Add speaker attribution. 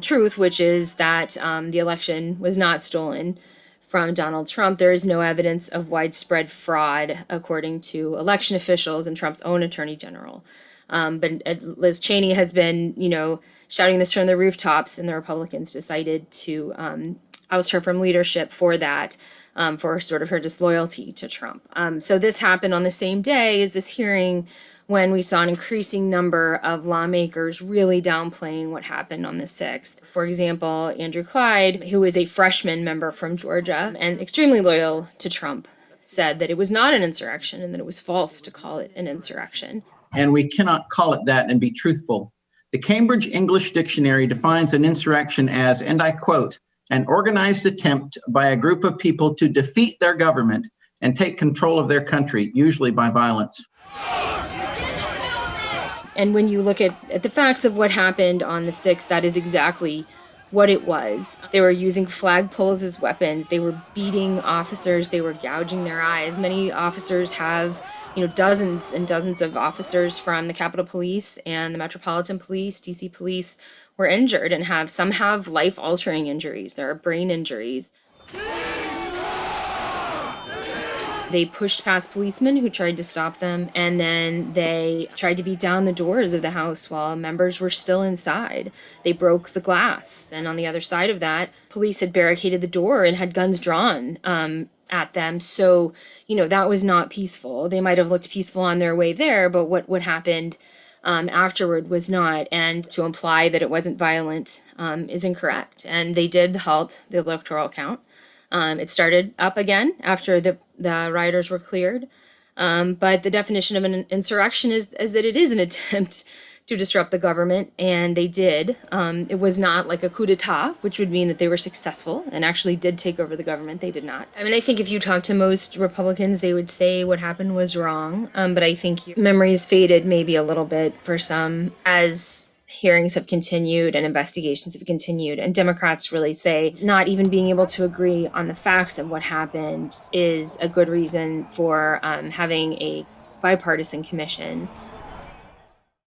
Speaker 1: truth, which is that the election was not stolen from Donald Trump. There is no evidence of widespread fraud, according to election officials and Trump's own attorney general. But Liz Cheney has been, shouting this from the rooftops, and the Republicans decided to oust her from leadership for that, for sort of her disloyalty to Trump. So this happened on the same day as this hearing, when we saw an increasing number of lawmakers really downplaying what happened on the 6th. For example, Andrew Clyde, who is a freshman member from Georgia and extremely loyal to Trump, said that it was not an insurrection and that it was false to call it an insurrection.
Speaker 2: And we cannot call it that and be truthful. The Cambridge English Dictionary defines an insurrection as, and I quote, an organized attempt by a group of people to defeat their government and take control of their country, usually by violence.
Speaker 1: And when you look at the facts of what happened on the 6th, that is exactly what it was. They were using flagpoles as weapons. They were beating officers. They were gouging their eyes. Many officers have, dozens and dozens of officers from the Capitol Police and the Metropolitan Police, DC Police, were injured and some have life-altering injuries. There are brain injuries. They pushed past policemen who tried to stop them, and then they tried to beat down the doors of the House while members were still inside. They broke the glass, and on the other side of that, police had barricaded the door and had guns drawn at them. So, that was not peaceful. They might have looked peaceful on their way there, but what happened afterward was not. And to imply that it wasn't violent is incorrect. And they did halt the electoral count. It started up again after the rioters were cleared. But the definition of an insurrection is that it is an attempt to disrupt the government, and they did. It was not like a coup d'etat, which would mean that they were successful and actually did take over the government. They did not. I think if you talk to most Republicans, they would say what happened was wrong. But I think memories faded maybe a little bit for some as hearings have continued and investigations have continued, and Democrats really say not even being able to agree on the facts of what happened is a good reason for having a bipartisan commission